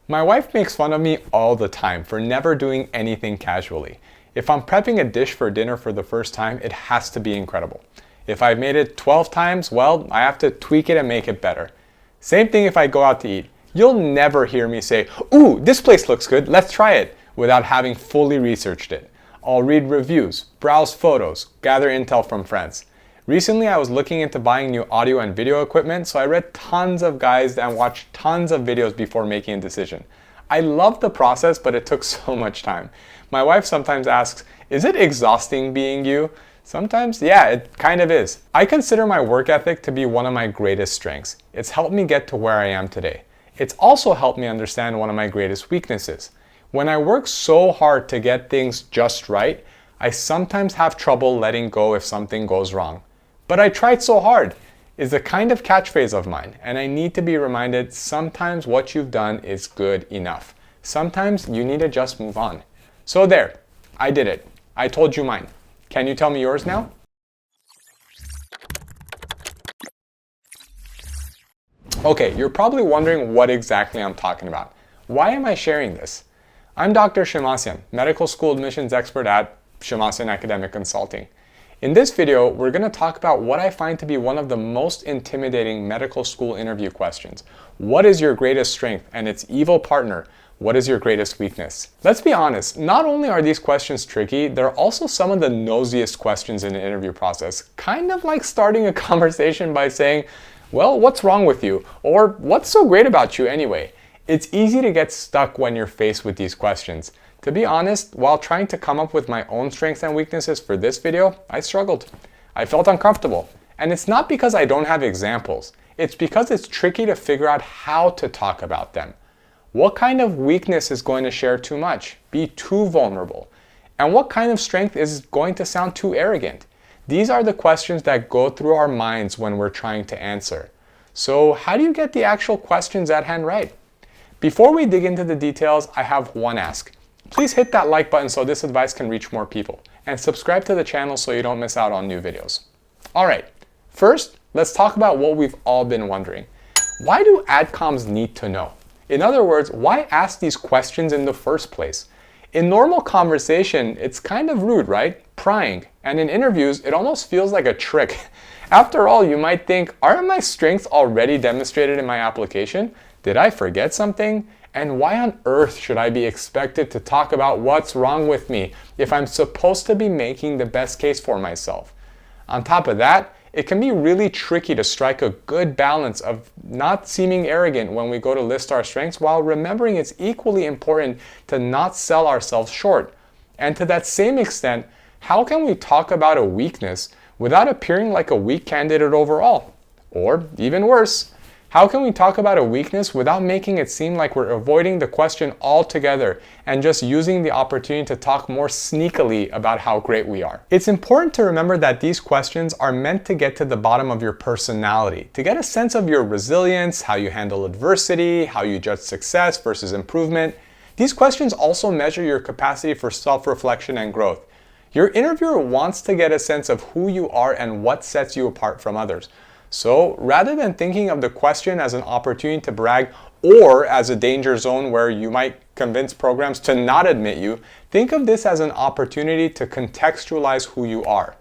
My wife makes fun of me all the time for never doing anything casually. If I'm prepping a dish for dinner for the first time, it has to be incredible. If I've made it 12 times, well, I have to tweak it and make it better. Same thing if I go out to eat. You'll never hear me say, "Ooh, this place looks good, let's try it," without having fully researched it. I'll read reviews, browse photos, gather intel from friends. Recently, I was looking into buying new audio and video equipment, so I read tons of guides and watched tons of videos before making a decision. I love the process, but it took so much time. My wife sometimes asks, "Is it exhausting being you?" Sometimes, yeah, it kind of is. I consider my work ethic to be one of my greatest strengths. It's helped me get to where I am today. It's also helped me understand one of my greatest weaknesses. When I work so hard to get things just right, I sometimes have trouble letting go if something goes wrong. "But I tried so hard" is a kind of catchphrase of mine, and I need to be reminded sometimes what you've done is good enough. Sometimes you need to just move on. So there, I did it. I told you mine. Can you tell me yours now? Okay, you're probably wondering what exactly I'm talking about. Why am I sharing this? I'm Dr. Shemmassian, medical school admissions expert at Shemmassian Academic Consulting. In this video, we're going to talk about what I find to be one of the most intimidating medical school interview questions. What is your greatest strength and its evil partner? What is your greatest weakness? Let's be honest, not only are these questions tricky, they're also some of the nosiest questions in the interview process. Kind of like starting a conversation by saying, "Well, what's wrong with you?" Or "What's so great about you anyway?" It's easy to get stuck when you're faced with these questions. To be honest, while trying to come up with my own strengths and weaknesses for this video, I struggled. I felt uncomfortable. And it's not because I don't have examples. It's because it's tricky to figure out how to talk about them. What kind of weakness is going to share too much, be too vulnerable? And what kind of strength is going to sound too arrogant? These are the questions that go through our minds when we're trying to answer. So how do you get the actual questions at hand right? Before we dig into the details, I have one ask. Please hit that like button so this advice can reach more people, and subscribe to the channel so you don't miss out on new videos. All right, first, let's talk about what we've all been wondering. Why do adcoms need to know? In other words, why ask these questions in the first place? In normal conversation, it's kind of rude, right? Prying. And in interviews, it almost feels like a trick. After all, you might think, aren't my strengths already demonstrated in my application? Did I forget something? And why on earth should I be expected to talk about what's wrong with me if I'm supposed to be making the best case for myself? On top of that, it can be really tricky to strike a good balance of not seeming arrogant when we go to list our strengths while remembering it's equally important to not sell ourselves short. And to that same extent, how can we talk about a weakness without appearing like a weak candidate overall? Or even worse, how can we talk about a weakness without making it seem like we're avoiding the question altogether and just using the opportunity to talk more sneakily about how great we are? It's important to remember that these questions are meant to get to the bottom of your personality, to get a sense of your resilience, how you handle adversity, how you judge success versus improvement. These questions also measure your capacity for self-reflection and growth. Your interviewer wants to get a sense of who you are and what sets you apart from others. So rather than thinking of the question as an opportunity to brag or as a danger zone where you might convince programs to not admit you, think of this as an opportunity to contextualize who you are.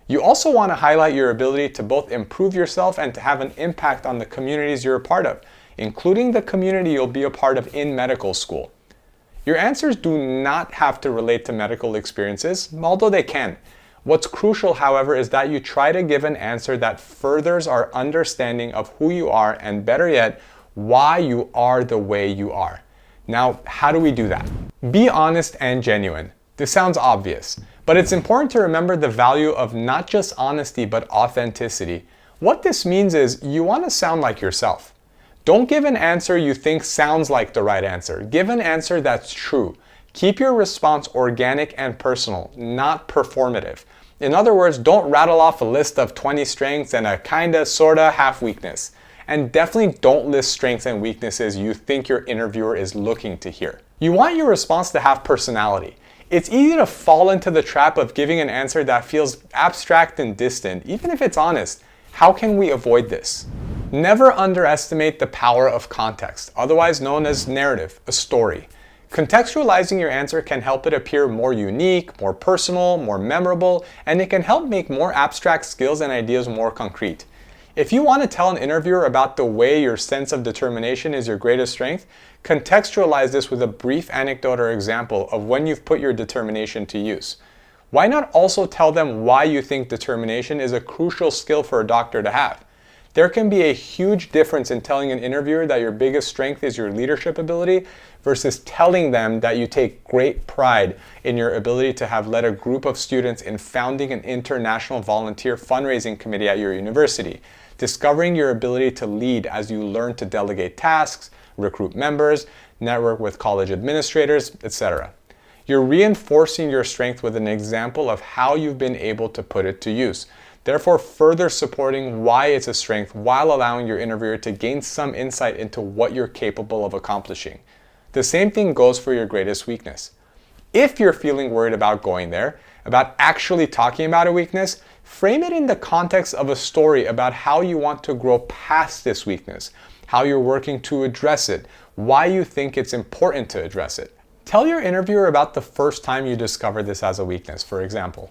You also want to highlight your ability to both improve yourself and to have an impact on the communities you're a part of, including the community you'll be a part of in medical school. Your answers do not have to relate to medical experiences, although they can. What's crucial, however, is that you try to give an answer that furthers our understanding of who you are and, better yet, why you are the way you are. Now, how do we do that? Be honest and genuine. This sounds obvious, but it's important to remember the value of not just honesty, but authenticity. What this means is you want to sound like yourself. Don't give an answer you think sounds like the right answer. Give an answer that's true. Keep your response organic and personal, not performative. In other words, don't rattle off a list of 20 strengths and a kinda, sorta, half weakness. And definitely don't list strengths and weaknesses you think your interviewer is looking to hear. You want your response to have personality. It's easy to fall into the trap of giving an answer that feels abstract and distant, even if it's honest. How can we avoid this? Never underestimate the power of context, otherwise known as narrative, a story. Contextualizing your answer can help it appear more unique, more personal, more memorable, and it can help make more abstract skills and ideas more concrete. If you want to tell an interviewer about the way your sense of determination is your greatest strength, contextualize this with a brief anecdote or example of when you've put your determination to use. Why not also tell them why you think determination is a crucial skill for a doctor to have? There can be a huge difference in telling an interviewer that your biggest strength is your leadership ability versus telling them that you take great pride in your ability to have led a group of students in founding an international volunteer fundraising committee at your university, discovering your ability to lead as you learn to delegate tasks, recruit members, network with college administrators, etc. You're reinforcing your strength with an example of how you've been able to put it to use, therefore further supporting why it's a strength while allowing your interviewer to gain some insight into what you're capable of accomplishing. The same thing goes for your greatest weakness. If you're feeling worried about going there, about actually talking about a weakness, frame it in the context of a story about how you want to grow past this weakness, how you're working to address it, why you think it's important to address it. Tell your interviewer about the first time you discovered this as a weakness, for example.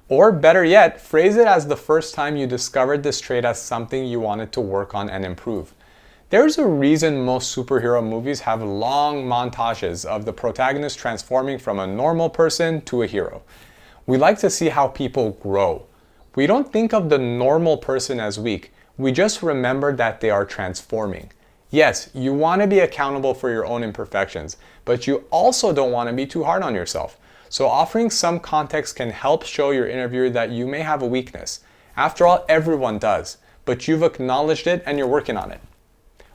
Or better yet, phrase it as the first time you discovered this trait as something you wanted to work on and improve. There's a reason most superhero movies have long montages of the protagonist transforming from a normal person to a hero. We like to see how people grow. We don't think of the normal person as weak. We just remember that they are transforming. Yes, you want to be accountable for your own imperfections, but you also don't want to be too hard on yourself. So offering some context can help show your interviewer that you may have a weakness. After all, everyone does, but you've acknowledged it and you're working on it.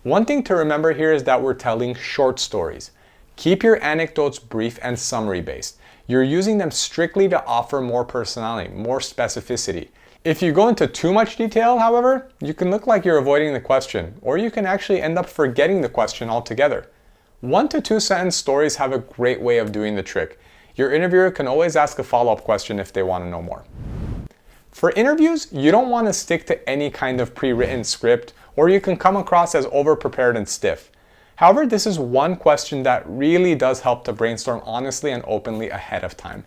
One thing to remember here is that we're telling short stories. Keep your anecdotes brief and summary based. You're using them strictly to offer more personality, more specificity. If you go into too much detail, however, you can look like you're avoiding the question, or you can actually end up forgetting the question altogether. 1 to 2 sentence stories have a great way of doing the trick. Your interviewer can always ask a follow-up question if they want to know more. For interviews, you don't want to stick to any kind of pre-written script, or you can come across as over-prepared and stiff. However, this is one question that really does help to brainstorm honestly and openly ahead of time.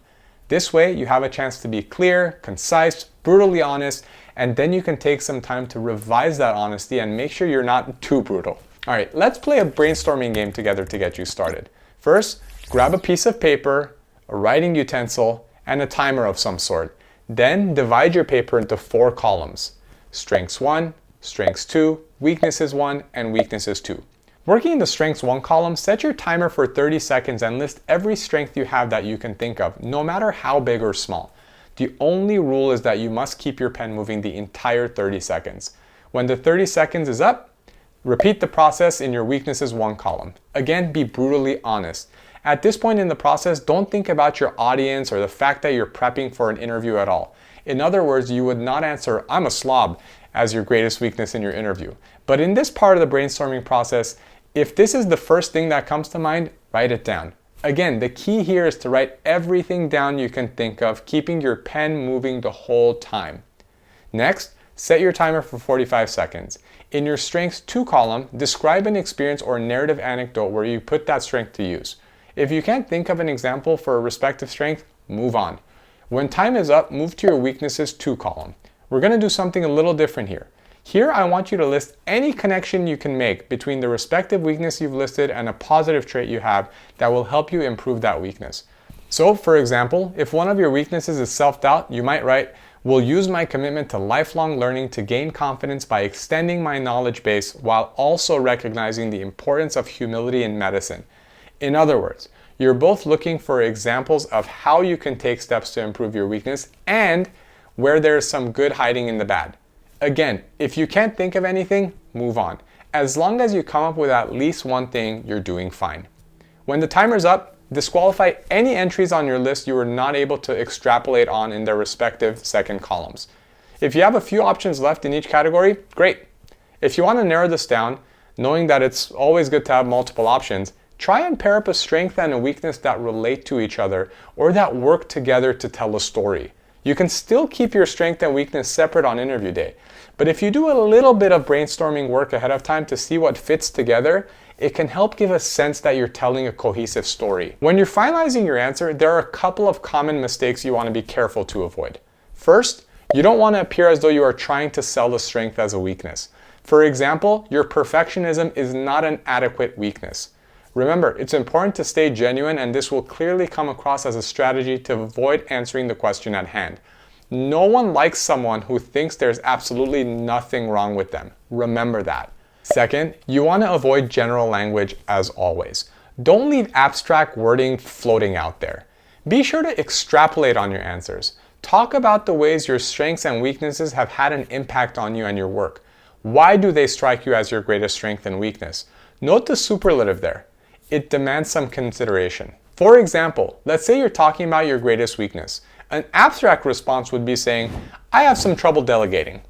This way, you have a chance to be clear, concise, brutally honest, and then you can take some time to revise that honesty and make sure you're not too brutal. All right, let's play a brainstorming game together to get you started. First, grab a piece of paper, a writing utensil, and a timer of some sort. Then divide your paper into 4 columns: strengths 1, strengths 2, weaknesses 1, and weaknesses 2. Working in the strengths 1 column, set your timer for 30 seconds and list every strength you have that you can think of, no matter how big or small. The only rule is that you must keep your pen moving the entire 30 seconds. When the 30 seconds is up, repeat the process in your weaknesses 1 column. Again, be brutally honest. At this point in the process, don't think about your audience or the fact that you're prepping for an interview at all. In other words, you would not answer, "I'm a slob," as your greatest weakness in your interview. But in this part of the brainstorming process, if this is the first thing that comes to mind, write it down. Again, the key here is to write everything down you can think of, keeping your pen moving the whole time. Next, set your timer for 45 seconds. In your strengths 2 column, describe an experience or narrative anecdote where you put that strength to use. If you can't think of an example for a respective strength, move on. When time is up, move to your weaknesses 2 column. We're going to do something a little different here. Here, I want you to list any connection you can make between the respective weakness you've listed and a positive trait you have that will help you improve that weakness. So, for example, if one of your weaknesses is self-doubt, you might write, "Will use my commitment to lifelong learning to gain confidence by extending my knowledge base while also recognizing the importance of humility in medicine." In other words, you're both looking for examples of how you can take steps to improve your weakness and where there's some good hiding in the bad. Again, if you can't think of anything, move on. As long as you come up with at least one thing, you're doing fine. When the timer's up, disqualify any entries on your list you were not able to extrapolate on in their respective second columns. If you have a few options left in each category, great. If you want to narrow this down, knowing that it's always good to have multiple options, try and pair up a strength and a weakness that relate to each other or that work together to tell a story. You can still keep your strength and weakness separate on interview day. But if you do a little bit of brainstorming work ahead of time to see what fits together, it can help give a sense that you're telling a cohesive story. When you're finalizing your answer, there are a couple of common mistakes you want to be careful to avoid. First, you don't want to appear as though you are trying to sell the strength as a weakness. For example, your perfectionism is not an adequate weakness. Remember, it's important to stay genuine, and this will clearly come across as a strategy to avoid answering the question at hand. No one likes someone who thinks there's absolutely nothing wrong with them. Remember that. Second, you want to avoid general language as always. Don't leave abstract wording floating out there. Be sure to extrapolate on your answers. Talk about the ways your strengths and weaknesses have had an impact on you and your work. Why do they strike you as your greatest strength and weakness? Note the superlative there. It demands some consideration. For example, let's say you're talking about your greatest weakness. An abstract response would be saying, I have some trouble delegating.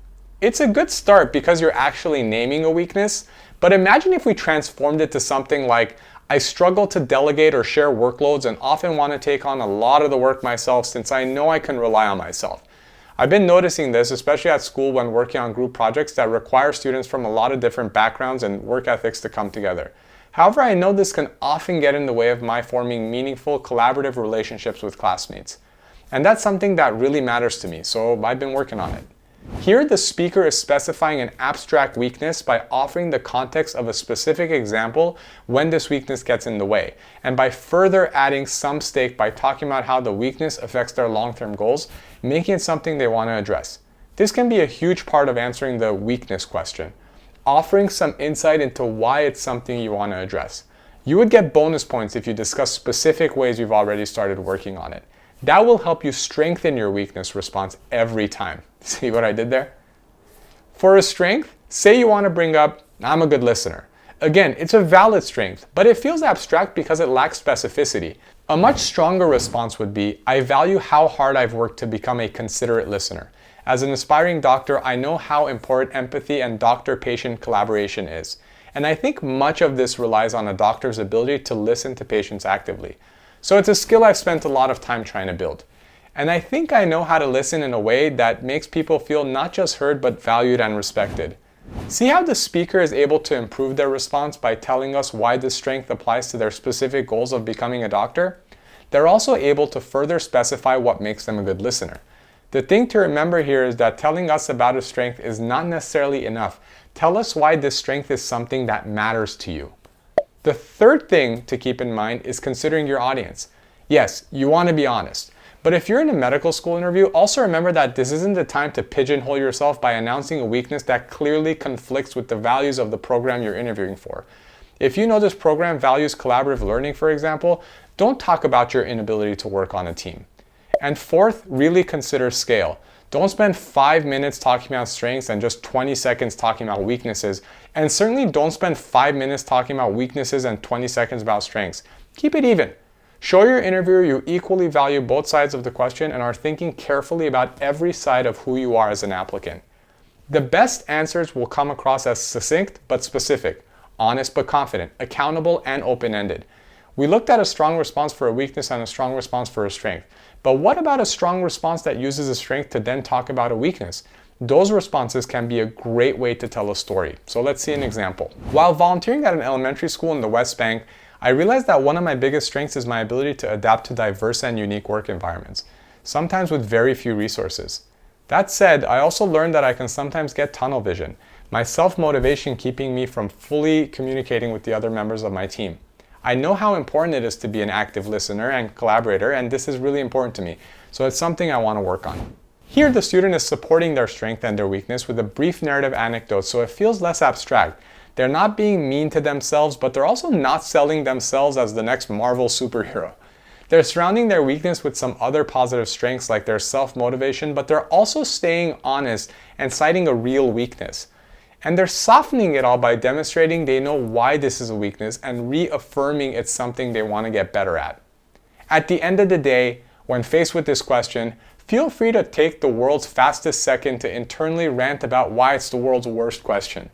It's a good start because you're actually naming a weakness, but imagine if we transformed it to something like, I struggle to delegate or share workloads and often want to take on a lot of the work myself since I know I can rely on myself. I've been noticing this, especially at school when working on group projects that require students from a lot of different backgrounds and work ethics to come together. However, I know this can often get in the way of my forming meaningful, collaborative relationships with classmates. And that's something that really matters to me, so I've been working on it. Here, the speaker is specifying an abstract weakness by offering the context of a specific example when this weakness gets in the way, and by further adding some stake by talking about how the weakness affects their long-term goals, making it something they want to address. This can be a huge part of answering the weakness question, offering some insight into why it's something you want to address. You would get bonus points if you discuss specific ways you've already started working on it. That will help you strengthen your weakness response every time. See what I did there? For a strength, say you want to bring up, I'm a good listener. Again, it's a valid strength, but it feels abstract because it lacks specificity. A much stronger response would be, I value how hard I've worked to become a considerate listener. As an aspiring doctor, I know how important empathy and doctor-patient collaboration is. And I think much of this relies on a doctor's ability to listen to patients actively. So it's a skill I've spent a lot of time trying to build. And I think I know how to listen in a way that makes people feel not just heard, but valued and respected. See how the speaker is able to improve their response by telling us why this strength applies to their specific goals of becoming a doctor? They're also able to further specify what makes them a good listener. The thing to remember here is that telling us about a strength is not necessarily enough. Tell us why this strength is something that matters to you. The third thing to keep in mind is considering your audience. Yes, you want to be honest. But if you're in a medical school interview, also remember that this isn't the time to pigeonhole yourself by announcing a weakness that clearly conflicts with the values of the program you're interviewing for. If you know this program values collaborative learning, for example, don't talk about your inability to work on a team. And fourth, really consider scale. Don't spend 5 minutes talking about strengths and just 20 seconds talking about weaknesses. And certainly don't spend 5 minutes talking about weaknesses and 20 seconds about strengths. Keep it even. Show your interviewer you equally value both sides of the question and are thinking carefully about every side of who you are as an applicant. The best answers will come across as succinct but specific, honest but confident, accountable and open-ended. We looked at a strong response for a weakness and a strong response for a strength. But what about a strong response that uses a strength to then talk about a weakness? Those responses can be a great way to tell a story. So let's see an example. While volunteering at an elementary school in the West Bank, I realized that one of my biggest strengths is my ability to adapt to diverse and unique work environments, sometimes with very few resources. That said, I also learned that I can sometimes get tunnel vision, my self-motivation keeping me from fully communicating with the other members of my team. I know how important it is to be an active listener and collaborator, and this is really important to me, so it's something I want to work on. Here, the student is supporting their strength and their weakness with a brief narrative anecdote, so it feels less abstract. They're not being mean to themselves, but they're also not selling themselves as the next Marvel superhero. They're surrounding their weakness with some other positive strengths like their self-motivation, but they're also staying honest and citing a real weakness. And they're softening it all by demonstrating they know why this is a weakness and reaffirming it's something they want to get better at. At the end of the day, when faced with this question, feel free to take the world's fastest second to internally rant about why it's the world's worst question.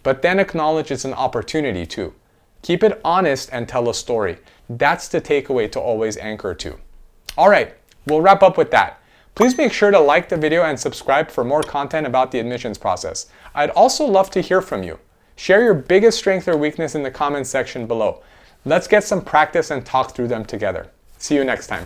But then acknowledge it's an opportunity too. Keep it honest and tell a story. That's the takeaway to always anchor to. All right, we'll wrap up with that. Please make sure to like the video and subscribe for more content about the admissions process. I'd also love to hear from you. Share your biggest strength or weakness in the comments section below. Let's get some practice and talk through them together. See you next time.